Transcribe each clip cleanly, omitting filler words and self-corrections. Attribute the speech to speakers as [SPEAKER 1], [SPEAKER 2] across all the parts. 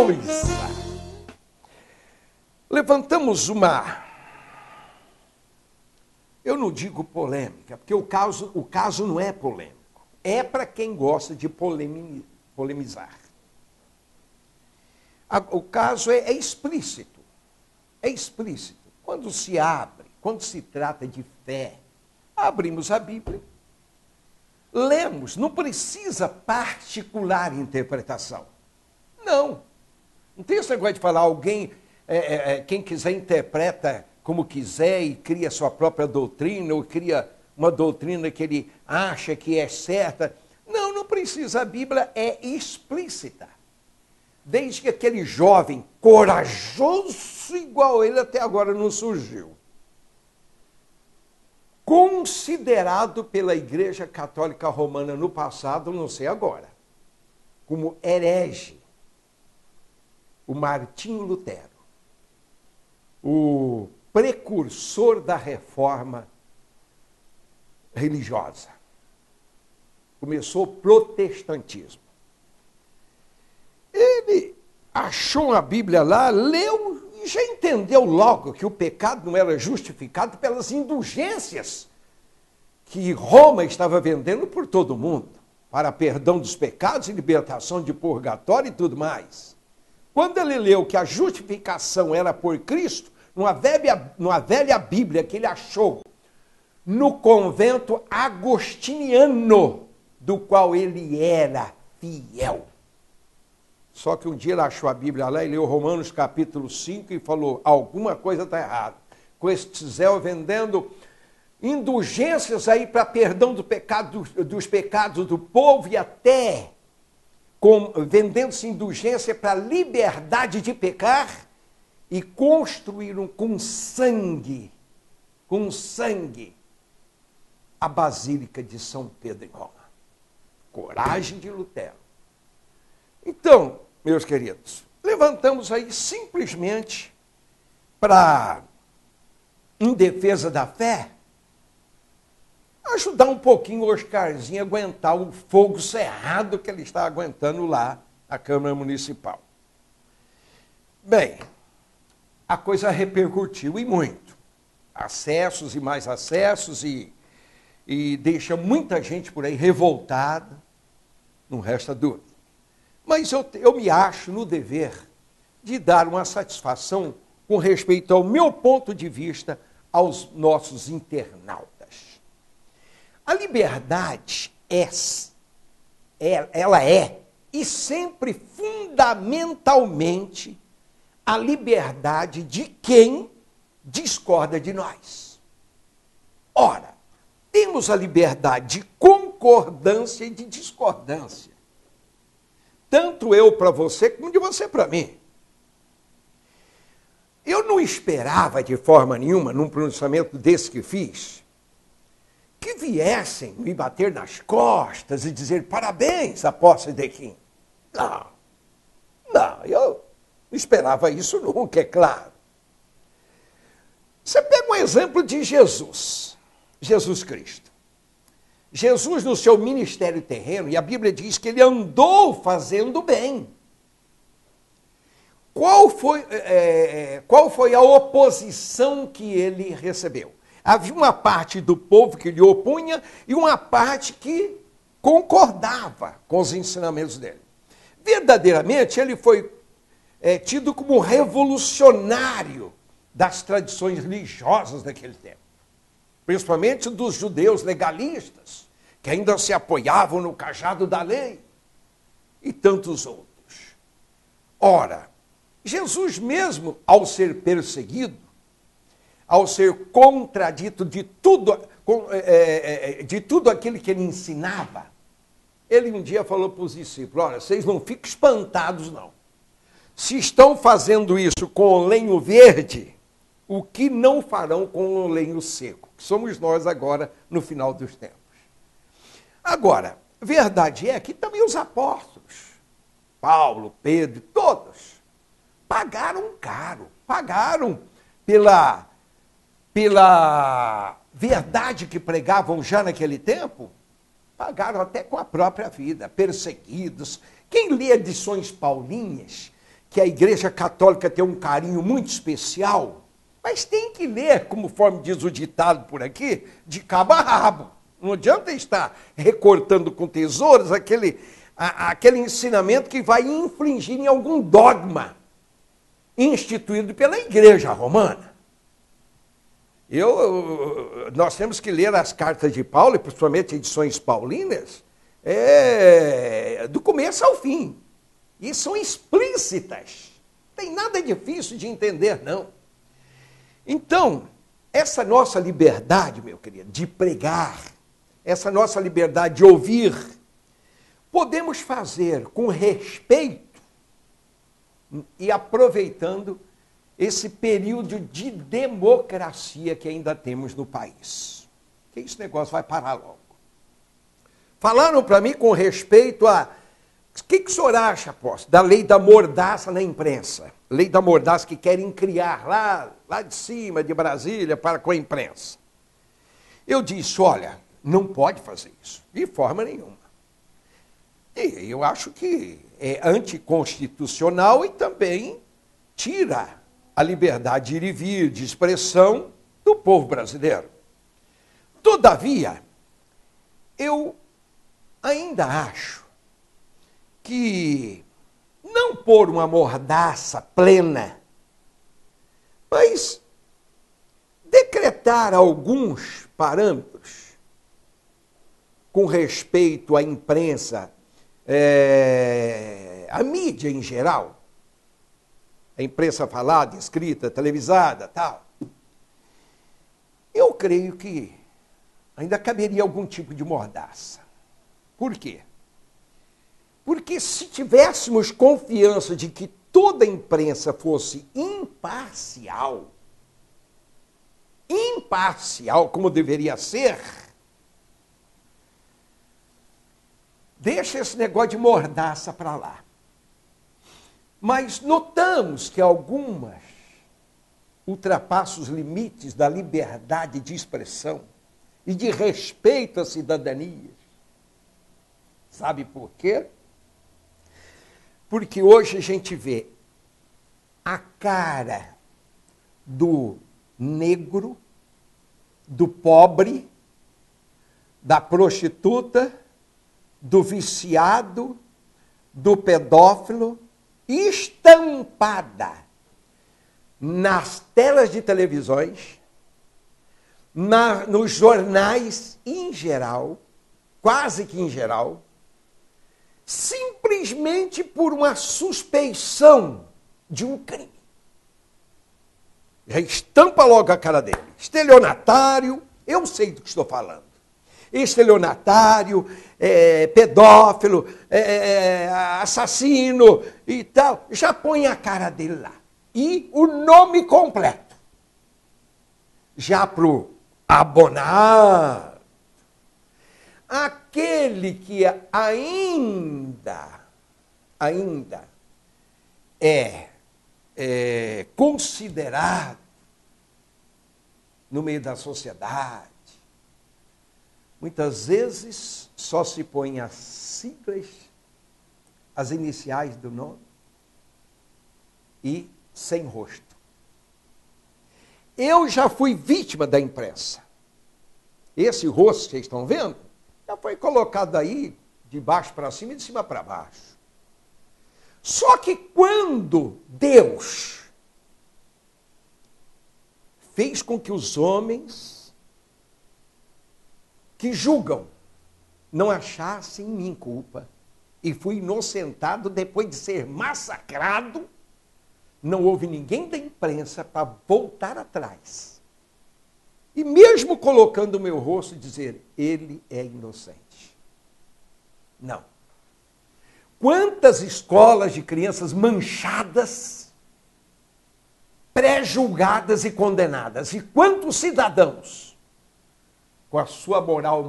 [SPEAKER 1] coisa! Levantamos uma... Eu não digo polêmica, porque o caso não é polêmico. É para quem gosta de polemizar. O caso é explícito. É explícito. Quando se abre, quando se trata de fé, abrimos a Bíblia, lemos, não precisa particular interpretação. Não. Não tem esse negócio de falar alguém, quem quiser interpreta como quiser e cria sua própria doutrina, ou cria uma doutrina que ele acha que é certa. Não, não precisa. A Bíblia é explícita. Desde que aquele jovem corajoso igual ele até agora não surgiu. Considerado pela Igreja Católica Romana no passado, não sei agora, como herege, o Martinho Lutero, o precursor da reforma religiosa. Começou o protestantismo. Ele achou a Bíblia lá, leu e já entendeu logo que o pecado não era justificado pelas indulgências que Roma estava vendendo por todo o mundo, para perdão dos pecados e libertação de purgatório e tudo mais. Quando ele leu que a justificação era por Cristo, numa velha Bíblia que ele achou no convento agostiniano, do qual ele era fiel. Só que um dia ele achou a Bíblia lá e leu Romanos capítulo 5 e falou, alguma coisa está errada. Com esse Zé vendendo indulgências aí para perdão dos pecados do povo e até vendendo-se indulgência para liberdade de pecar e construíram com sangue, a Basílica de São Pedro em Roma. Coragem de Lutero. Então, meus queridos, levantamos aí simplesmente para, em defesa da fé, ajudar um pouquinho o Oscarzinho a aguentar o fogo cerrado que ele está aguentando lá na Câmara Municipal. Bem, a coisa repercutiu e muito. Acessos e mais acessos e deixa muita gente por aí revoltada, não resta dúvida. Mas eu me acho no dever de dar uma satisfação com respeito ao meu ponto de vista aos nossos internautas. A liberdade ela é e sempre fundamentalmente a liberdade de quem discorda de nós. Ora, temos a liberdade de concordância e de discordância. Tanto eu para você, como de você para mim. Eu não esperava de forma nenhuma, num pronunciamento desse que fiz, que viessem me bater nas costas e dizer parabéns, apóstolo Edequim. Não, eu não esperava isso nunca, é claro. Você pega um exemplo de Jesus Cristo. Jesus, no seu ministério terreno, e a Bíblia diz que ele andou fazendo bem. Qual foi a oposição que ele recebeu? Havia uma parte do povo que lhe opunha e uma parte que concordava com os ensinamentos dele. Verdadeiramente, ele foi tido como revolucionário das tradições religiosas daquele tempo. Principalmente dos judeus legalistas, que ainda se apoiavam no cajado da lei, e tantos outros. Ora, Jesus mesmo, ao ser perseguido, ao ser contradito de tudo aquilo que ele ensinava, ele um dia falou para os discípulos, olha, vocês não fiquem espantados não. Se estão fazendo isso com o lenho verde, o que não farão com o lenho seco? Que somos nós agora no final dos tempos. Agora, verdade é que também os apóstolos, Paulo, Pedro, todos, pagaram caro, pagaram pela verdade que pregavam já naquele tempo, pagaram até com a própria vida, perseguidos. Quem lê edições paulinhas, que a Igreja Católica tem um carinho muito especial, mas tem que ler, conforme diz o ditado por aqui, de cabo a rabo. Não adianta estar recortando com tesouros aquele ensinamento que vai infringir em algum dogma instituído pela Igreja Romana. Nós temos que ler as cartas de Paulo, e principalmente edições paulinas, do começo ao fim. E são explícitas. Não tem nada difícil de entender, não. Então, essa nossa liberdade, meu querido, de pregar, essa nossa liberdade de ouvir, podemos fazer com respeito e aproveitando esse período de democracia que ainda temos no país. Que esse negócio vai parar logo. Falaram para mim com respeito a... O que o senhor acha, apóstolo, da lei da mordaça na imprensa? Lei da mordaça que querem criar lá de cima, de Brasília, para com a imprensa. Eu disse, olha, não pode fazer isso, de forma nenhuma. E eu acho que é anticonstitucional e também tira a liberdade de ir e vir, de expressão do povo brasileiro. Todavia, eu ainda acho que não pôr uma mordaça plena, mas decretar alguns parâmetros com respeito à imprensa, à mídia em geral, a imprensa falada, escrita, televisada, tal. Eu creio que ainda caberia algum tipo de mordaça. Por quê? Porque se tivéssemos confiança de que toda a imprensa fosse imparcial como deveria ser, deixa esse negócio de mordaça para lá. Mas notamos que algumas ultrapassam os limites da liberdade de expressão e de respeito à cidadania. Sabe por quê? Porque hoje a gente vê a cara do negro, do pobre, da prostituta, do viciado, do pedófilo, estampada nas telas de televisões, nos jornais em geral, quase que em geral, simplesmente por uma suspeição de um crime. Já estampa logo a cara dele. Estelionatário, eu sei do que estou falando. Estelionatário, pedófilo, assassino e tal. Já põe a cara dele lá. E o nome completo. Já para o abonado. Aquele que ainda é considerado no meio da sociedade, muitas vezes só se põe as siglas, as iniciais do nome e sem rosto. Eu já fui vítima da imprensa. Esse rosto que vocês estão vendo, já foi colocado aí de baixo para cima e de cima para baixo. Só que quando Deus fez com que os homens que julgam não achassem em mim culpa, e fui inocentado depois de ser massacrado, não houve ninguém da imprensa para voltar atrás. E mesmo colocando o meu rosto e dizer, ele é inocente. Não. Quantas escolas de crianças manchadas, pré-julgadas e condenadas? E quantos cidadãos com a sua moral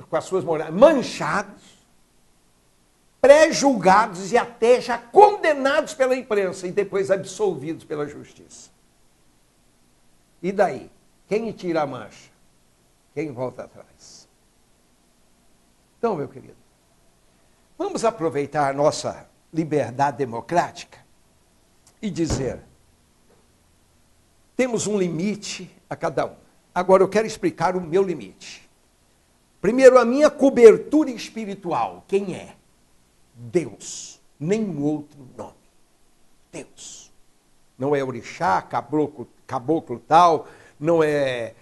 [SPEAKER 1] com as suas morais manchados, pré-julgados e até já condenados pela imprensa e depois absolvidos pela justiça? E daí? Quem tira a mancha? Quem volta atrás? Então, meu querido, vamos aproveitar a nossa liberdade democrática e dizer: temos um limite a cada um. Agora eu quero explicar o meu limite. Primeiro, a minha cobertura espiritual. Quem é? Deus. Nenhum outro nome. Deus. Não é orixá, caboclo tal, não é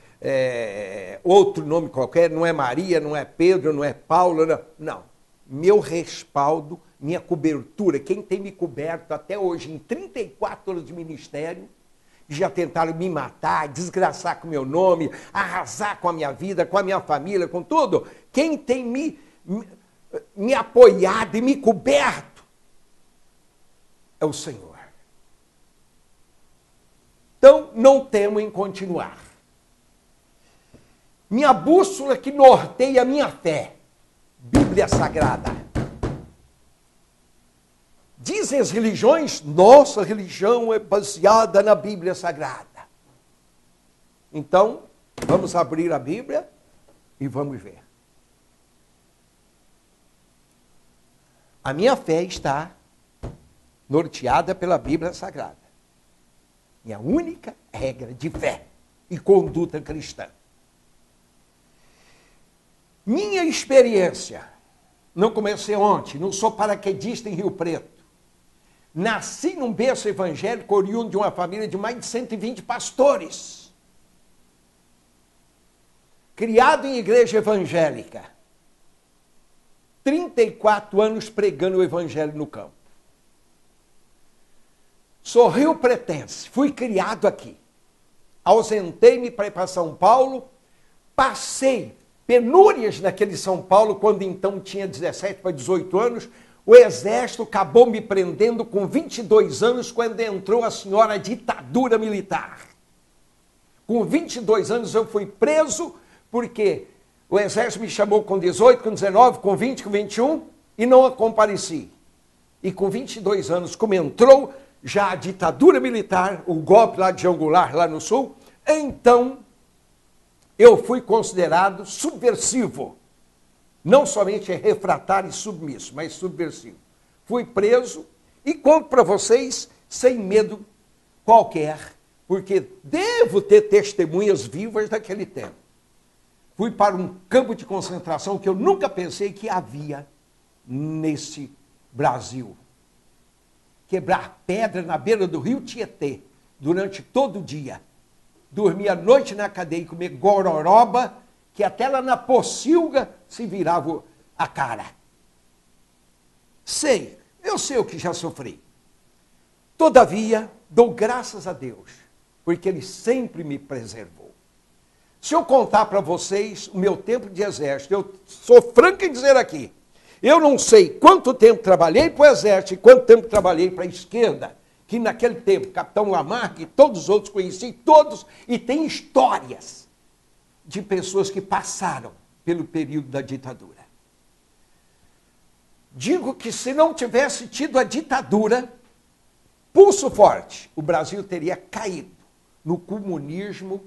[SPEAKER 1] outro nome qualquer, não é Maria, não é Pedro, não é Paulo, não. Meu respaldo, minha cobertura, quem tem me coberto até hoje em 34 anos de ministério, já tentaram me matar, desgraçar com o meu nome, arrasar com a minha vida, com a minha família, com tudo. Quem tem me apoiado e me coberto é o Senhor. Então, não temo em continuar. Minha bússola que norteia a minha fé, Bíblia Sagrada. Dizem as religiões, nossa religião é baseada na Bíblia Sagrada. Então, vamos abrir a Bíblia e vamos ver. A minha fé está norteada pela Bíblia Sagrada. Minha única regra de fé e conduta cristã. Minha experiência, não comecei ontem, não sou paraquedista em Rio Preto. Nasci num berço evangélico, oriundo de uma família de mais de 120 pastores. Criado em igreja evangélica. 34 anos pregando o evangelho no campo. Sou rio-pretense, fui criado aqui. Ausentei-me para ir para São Paulo, passei penúrias naquele São Paulo, quando então tinha 17 para 18 anos. O exército acabou me prendendo com 22 anos, quando entrou a senhora ditadura militar. Com 22 anos eu fui preso, porque o exército me chamou com 18, com 19, com 20, com 21, e não compareci. E com 22 anos, como entrou já a ditadura militar, o golpe lá de João Goulart, lá no sul, então eu fui considerado subversivo. Não somente refratário e submisso, mas subversivo. Fui preso e conto para vocês sem medo qualquer, porque devo ter testemunhas vivas daquele tempo. Fui para um campo de concentração que eu nunca pensei que havia nesse Brasil. Quebrar pedra na beira do rio Tietê, durante todo o dia. Dormir à noite na cadeia e comer gororoba, que até lá na pocilga se virava a cara. Eu sei o que já sofri. Todavia, dou graças a Deus, porque Ele sempre me preservou. Se eu contar para vocês o meu tempo de exército, eu sou franco em dizer aqui, eu não sei quanto tempo trabalhei para o exército e quanto tempo trabalhei para a esquerda, que naquele tempo, Capitão Lamarck e todos os outros, conheci todos, e tem histórias de pessoas que passaram pelo período da ditadura. Digo que se não tivesse tido a ditadura, pulso forte, o Brasil teria caído no comunismo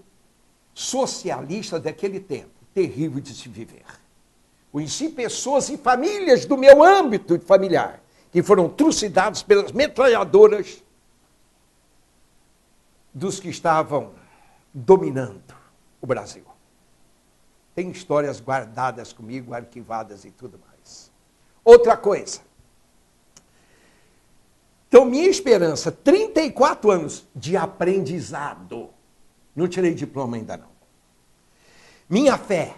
[SPEAKER 1] socialista daquele tempo, terrível de se viver. Conheci pessoas e famílias do meu âmbito familiar que foram trucidados pelas metralhadoras dos que estavam dominando o Brasil. Tem histórias guardadas comigo, arquivadas e tudo mais. Outra coisa. Então, minha esperança, 34 anos de aprendizado. Não tirei diploma ainda não. Minha fé,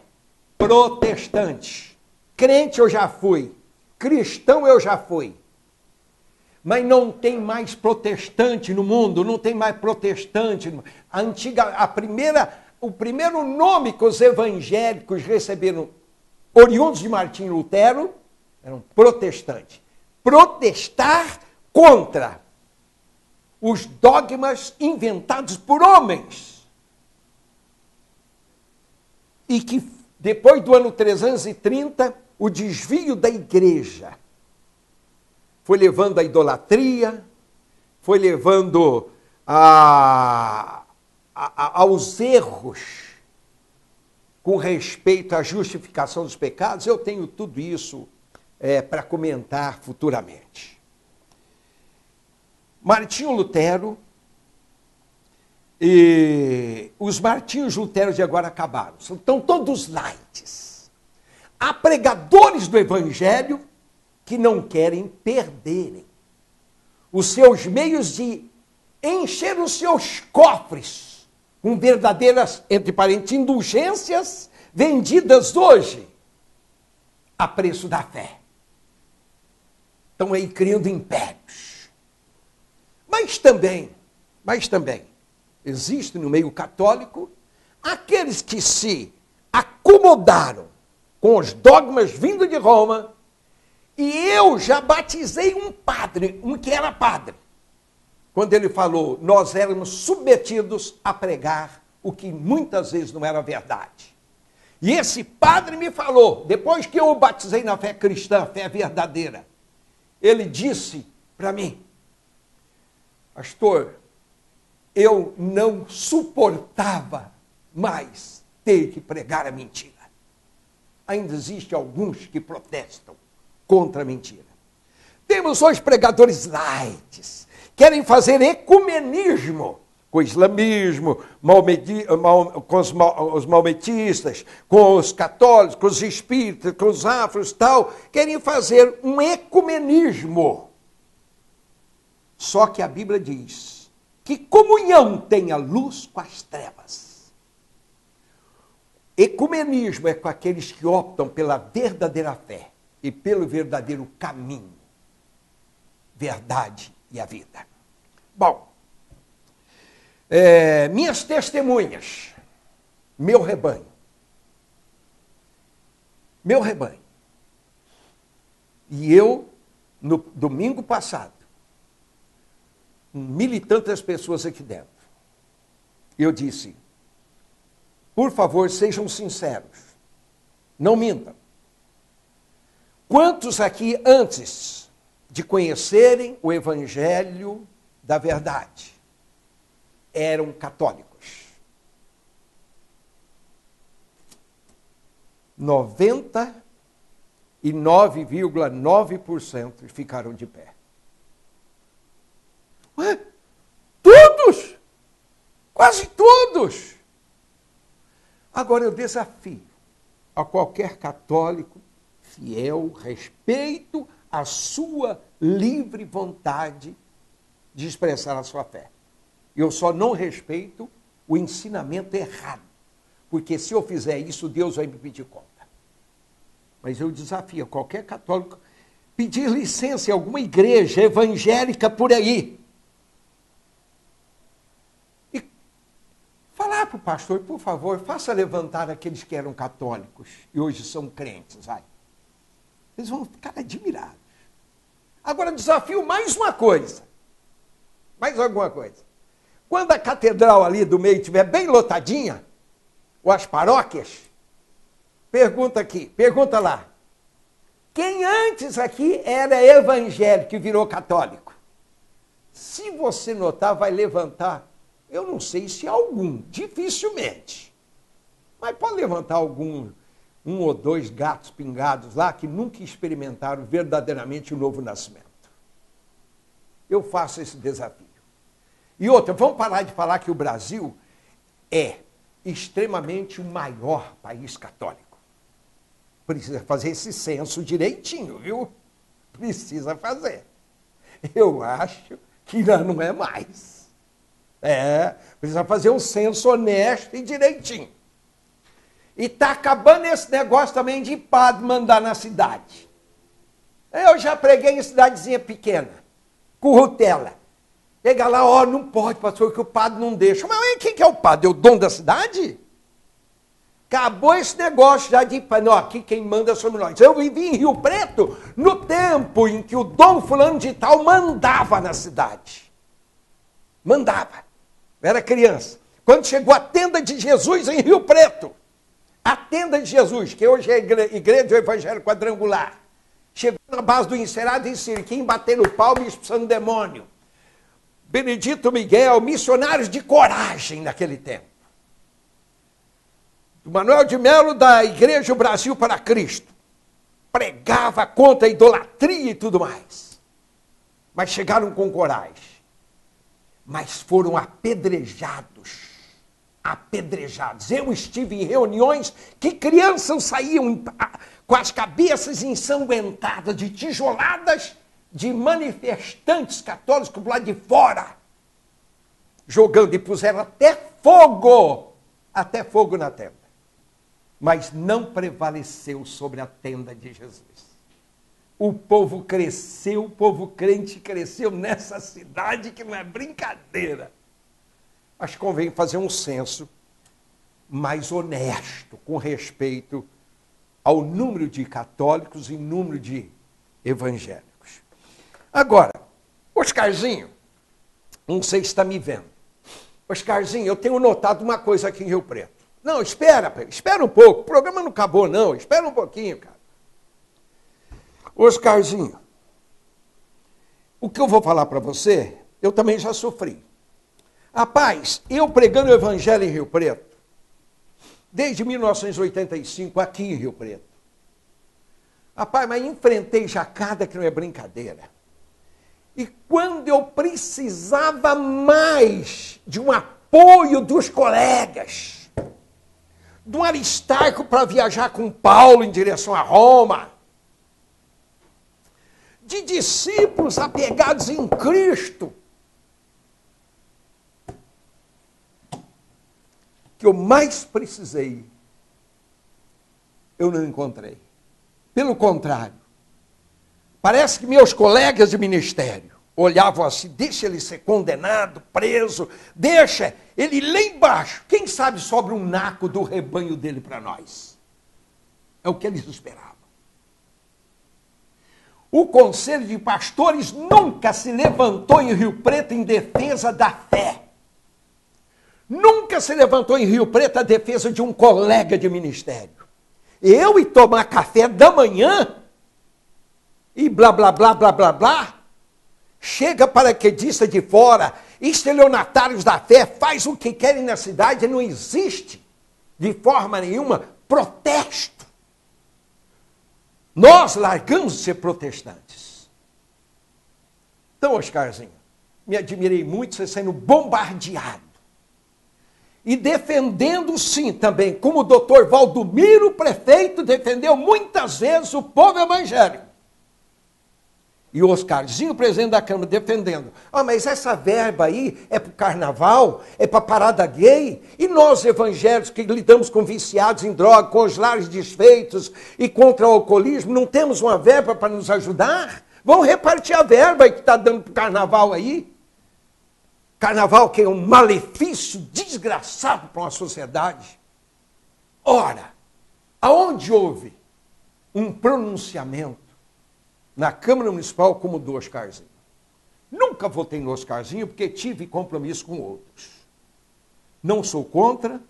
[SPEAKER 1] protestante. Crente eu já fui. Cristão eu já fui. Mas não tem mais protestante no mundo, não tem mais protestante. O primeiro nome que os evangélicos receberam, oriundos de Martinho Lutero, eram protestantes. Protestar contra os dogmas inventados por homens. E que depois do ano 330, o desvio da igreja foi levando à idolatria, foi levando aos erros com respeito à justificação dos pecados. Eu tenho tudo isso para comentar futuramente. Martinho Lutero, e os Martinhos Luteros de agora acabaram. Estão todos lights. Há pregadores do Evangelho que não querem perderem os seus meios de encher os seus cofres com verdadeiras, entre parênteses, indulgências vendidas hoje a preço da fé. Estão aí criando impérios. Mas também, existe no meio católico aqueles que se acomodaram com os dogmas vindos de Roma, e eu já batizei um padre, um que era padre, quando ele falou, nós éramos submetidos a pregar o que muitas vezes não era verdade. E esse padre me falou, depois que eu o batizei na fé cristã, fé verdadeira, ele disse para mim, pastor, eu não suportava mais ter que pregar a mentira. Ainda existem alguns que protestam contra a mentira. Temos hoje pregadores lights, querem fazer ecumenismo com o islamismo, com os maometistas, com os católicos, com os espíritas, com os afros e tal, querem fazer um ecumenismo. Só que a Bíblia diz que comunhão tem a luz com as trevas. Ecumenismo é com aqueles que optam pela verdadeira fé e pelo verdadeiro caminho, verdade e a vida. Bom, minhas testemunhas, meu rebanho. E eu, no domingo passado, 1.000 e tantas pessoas aqui dentro, eu disse, por favor, sejam sinceros, não mintam. Quantos aqui, antes de conhecerem o Evangelho da verdade, eram católicos? 99,9% ficaram de pé. Ué? Todos! Quase todos! Agora eu desafio a qualquer católico fiel, respeito a sua livre vontade de expressar a sua fé. Eu só não respeito o ensinamento errado, porque se eu fizer isso, Deus vai me pedir conta. Mas eu desafio a qualquer católico pedir licença em alguma igreja evangélica por aí e falar para o pastor, por favor, faça levantar aqueles que eram católicos e hoje são crentes. Vai. Eles vão ficar admirados. Agora, desafio mais uma coisa. Mais alguma coisa. Quando a catedral ali do meio estiver bem lotadinha, ou as paróquias, pergunta lá. Quem antes aqui era evangélico e virou católico? Se você notar, vai levantar, eu não sei se algum, dificilmente. Mas pode levantar um ou dois gatos pingados lá que nunca experimentaram verdadeiramente o novo nascimento. Eu faço esse desafio. E outra, vamos parar de falar que o Brasil é extremamente o maior país católico. Precisa fazer esse censo direitinho, viu? Precisa fazer. Eu acho que não é mais. Precisa fazer um censo honesto e direitinho. E está acabando esse negócio também de padre mandar na cidade. Eu já preguei em cidadezinha pequena, Currutela. Chega lá, não pode, pastor, que o padre não deixa. Mas quem que é o padre? É o dono da cidade? Acabou esse negócio já de, aqui quem manda somos nós. Eu vivi em Rio Preto no tempo em que o Dom fulano de tal mandava na cidade. Mandava. Eu era criança. Quando chegou a Tenda de Jesus em Rio Preto, a Tenda de Jesus, que hoje é a Igreja do Evangelho Quadrangular, chegou na base do Encerado em Siriquim, batendo palma e expulsando demônio. Benedito Miguel, missionários de coragem naquele tempo. O Manuel de Melo, da Igreja Brasil para Cristo, pregava contra a idolatria e tudo mais. Mas chegaram com coragem. mas foram apedrejados. Apedrejados. Eu estive em reuniões que crianças saíam com as cabeças ensanguentadas, de tijoladas de manifestantes católicos lá de fora, jogando, e puseram até fogo na tenda. Mas não prevaleceu sobre a tenda de Jesus. O povo cresceu, o povo crente cresceu nessa cidade que não é brincadeira. Acho que convém fazer um censo mais honesto, com respeito ao número de católicos e número de evangélicos. Agora, Oscarzinho, não sei se está me vendo. Oscarzinho, eu tenho notado uma coisa aqui em Rio Preto. Não, espera um pouco, o programa não acabou não, espera um pouquinho, cara. Oscarzinho, o que eu vou falar para você, eu também já sofri. Rapaz, eu pregando o evangelho em Rio Preto, desde 1985, aqui em Rio Preto. Rapaz, mas enfrentei jacada que não é brincadeira. E quando eu precisava mais de um apoio dos colegas, do Aristarco para viajar com Paulo em direção a Roma, de discípulos apegados em Cristo, que eu mais precisei, eu não encontrei. Pelo contrário, parece que meus colegas de ministério olhavam assim, deixa ele ser condenado, preso, deixa ele lá embaixo, quem sabe sobra um naco do rebanho dele para nós. É o que eles esperavam. O Conselho de Pastores nunca se levantou em Rio Preto em defesa da fé. Nunca se levantou em Rio Preto a defesa de um colega de ministério. Eu ir tomar café da manhã e blá, blá, blá, blá, blá, blá, chega paraquedista de fora, estelionatários da fé, faz o que querem na cidade, não existe, de forma nenhuma, protesto. Nós largamos de ser protestantes. Então, Oscarzinho, me admirei muito você sendo bombardeado. E defendendo, sim, também, como o doutor Valdomiro, prefeito, defendeu muitas vezes o povo evangélico. E o Oscarzinho, presidente da Câmara, defendendo. Mas essa verba aí é para o carnaval, é para a parada gay. E nós, evangélicos, que lidamos com viciados em droga, com os lares desfeitos e contra o alcoolismo, não temos uma verba para nos ajudar? Vão repartir a verba que está dando para o carnaval aí. Carnaval que é um malefício desgraçado para uma sociedade. Ora, aonde houve um pronunciamento na Câmara Municipal como o do Oscarzinho? Nunca votei no Oscarzinho porque tive compromisso com outros. Não sou contra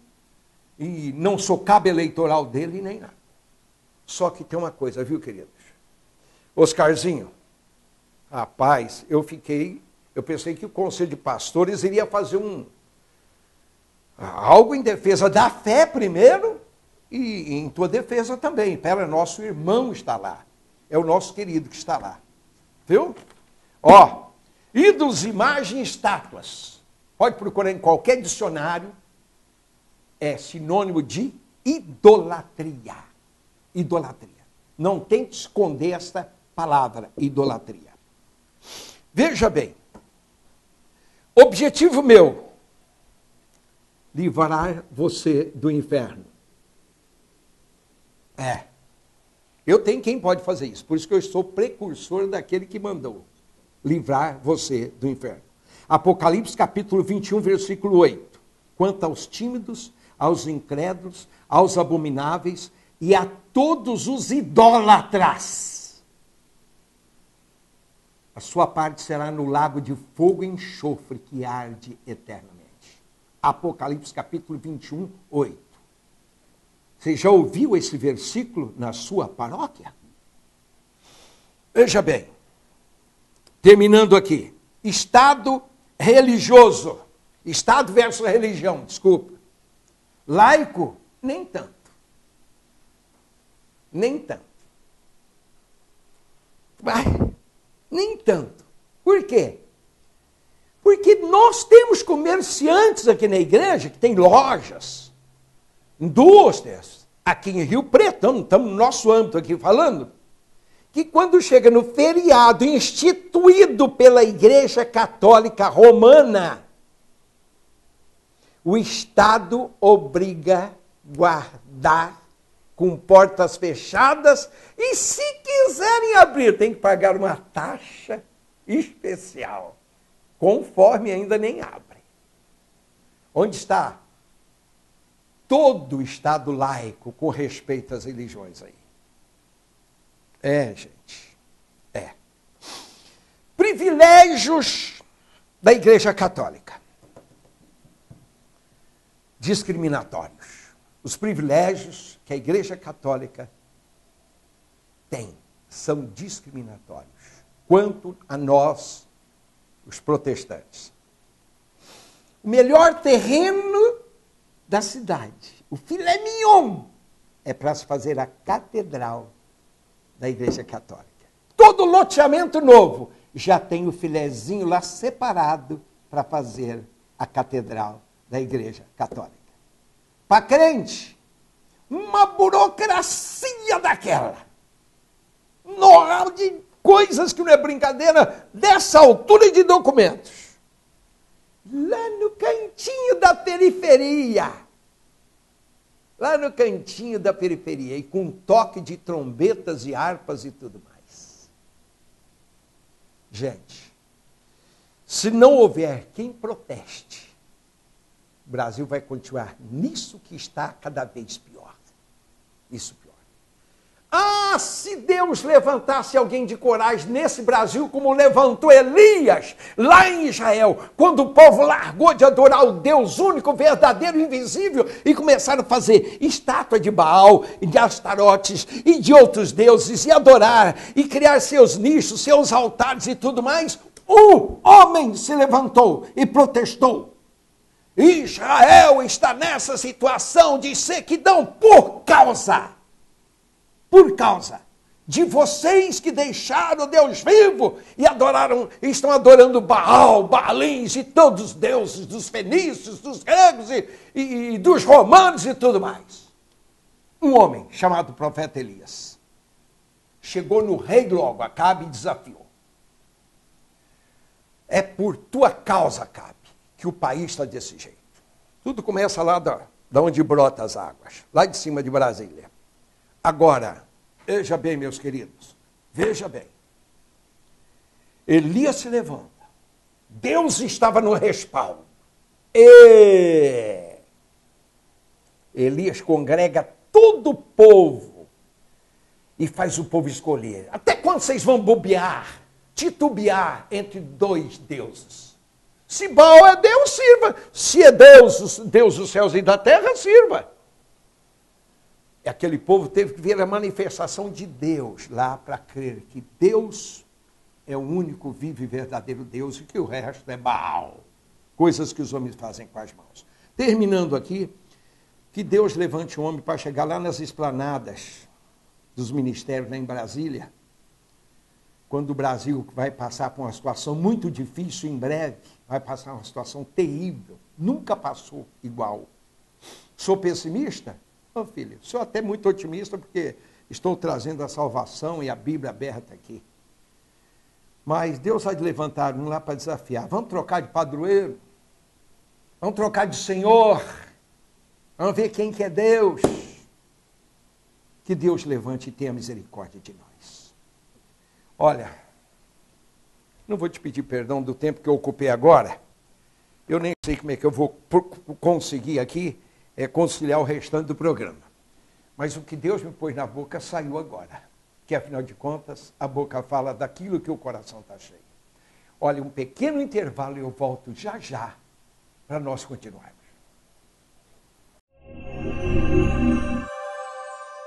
[SPEAKER 1] e não sou cabo eleitoral dele nem nada. Só que tem uma coisa, viu, queridos? Oscarzinho, rapaz, eu pensei que o Conselho de Pastores iria fazer algo em defesa da fé primeiro e em tua defesa também. Pera, nosso irmão está lá. É o nosso querido que está lá. Viu? Ídolos, imagens, estátuas. Pode procurar em qualquer dicionário. É sinônimo de idolatria. Idolatria. Não tente esconder esta palavra, idolatria. Veja bem. Objetivo meu, livrar você do inferno. Eu tenho quem pode fazer isso, por isso que eu sou precursor daquele que mandou livrar você do inferno. Apocalipse capítulo 21, versículo 8. Quanto aos tímidos, aos incrédulos, aos abomináveis e a todos os idólatras, a sua parte será no lago de fogo e enxofre que arde eternamente. Apocalipse capítulo 21, 8. Você já ouviu esse versículo na sua paróquia? Veja bem, terminando aqui. Estado religioso. Estado versus religião, desculpa. Laico, nem tanto. Nem tanto. Nem tanto. Por quê? Porque nós temos comerciantes aqui na igreja, que tem lojas, indústrias, aqui em Rio Preto, estamos no nosso âmbito aqui falando, que quando chega no feriado instituído pela Igreja Católica Romana, o Estado obriga a guardar com portas fechadas e, se quiserem abrir, tem que pagar uma taxa especial, conforme ainda nem abre. Onde está todo o Estado laico com respeito às religiões aí? Gente, privilégios da Igreja Católica. Discriminatórios. Os privilégios que a Igreja Católica tem são discriminatórios quanto a nós, os protestantes. O melhor terreno da cidade, o filé mignon, é para se fazer a catedral da Igreja Católica. Todo loteamento novo já tem o filezinho lá separado para fazer a catedral da Igreja Católica. Para crente, uma burocracia daquela. Know-how de coisas que não é brincadeira, dessa altura de documentos. Lá no cantinho da periferia. Lá no cantinho da periferia, e com toque de trombetas e harpas e tudo mais. Gente, se não houver quem proteste, o Brasil vai continuar nisso que está cada vez pior. Isso pior. Ah, se Deus levantasse alguém de coragem nesse Brasil, como levantou Elias, lá em Israel, quando o povo largou de adorar o Deus único, verdadeiro, invisível, e começaram a fazer estátua de Baal, de Astarotes e de outros deuses, e adorar, e criar seus nichos, seus altares e tudo mais, um homem se levantou e protestou. Israel está nessa situação de sequidão por causa de vocês que deixaram Deus vivo e estão adorando Baal, Baalins e todos os deuses dos fenícios, dos gregos e dos romanos e tudo mais. Um homem chamado profeta Elias chegou no rei logo, Acabe, e desafiou. É por tua causa, Acabe, que o país está desse jeito. Tudo começa lá da onde brota as águas, lá de cima de Brasília. Agora, veja bem, meus queridos, veja bem. Elias se levanta. Deus estava no respaldo. Elias congrega todo o povo e faz o povo escolher. Até quando vocês vão bobear, titubear entre dois deuses? Se Baal é Deus, sirva. Se é Deus dos céus e da terra, sirva. E aquele povo teve que ver a manifestação de Deus lá para crer que Deus é o único vivo e verdadeiro Deus e que o resto é Baal. Coisas que os homens fazem com as mãos. Terminando aqui, que Deus levante um homem para chegar lá nas esplanadas dos ministérios lá em Brasília, quando o Brasil vai passar por uma situação muito difícil em breve, vai passar uma situação terrível, nunca passou igual. Sou pessimista? Não, filho, sou até muito otimista porque estou trazendo a salvação e a Bíblia aberta aqui. Mas Deus vai levantar um lá para desafiar. Vamos trocar de padroeiro? Vamos trocar de Senhor? Vamos ver quem que é Deus? Que Deus levante e tenha misericórdia de nós. Olha, não vou te pedir perdão do tempo que eu ocupei agora. Eu nem sei como é que eu vou conseguir aqui conciliar o restante do programa. Mas o que Deus me pôs na boca saiu agora. Que, afinal de contas, a boca fala daquilo que o coração está cheio. Olha, um pequeno intervalo e eu volto já já para nós continuarmos.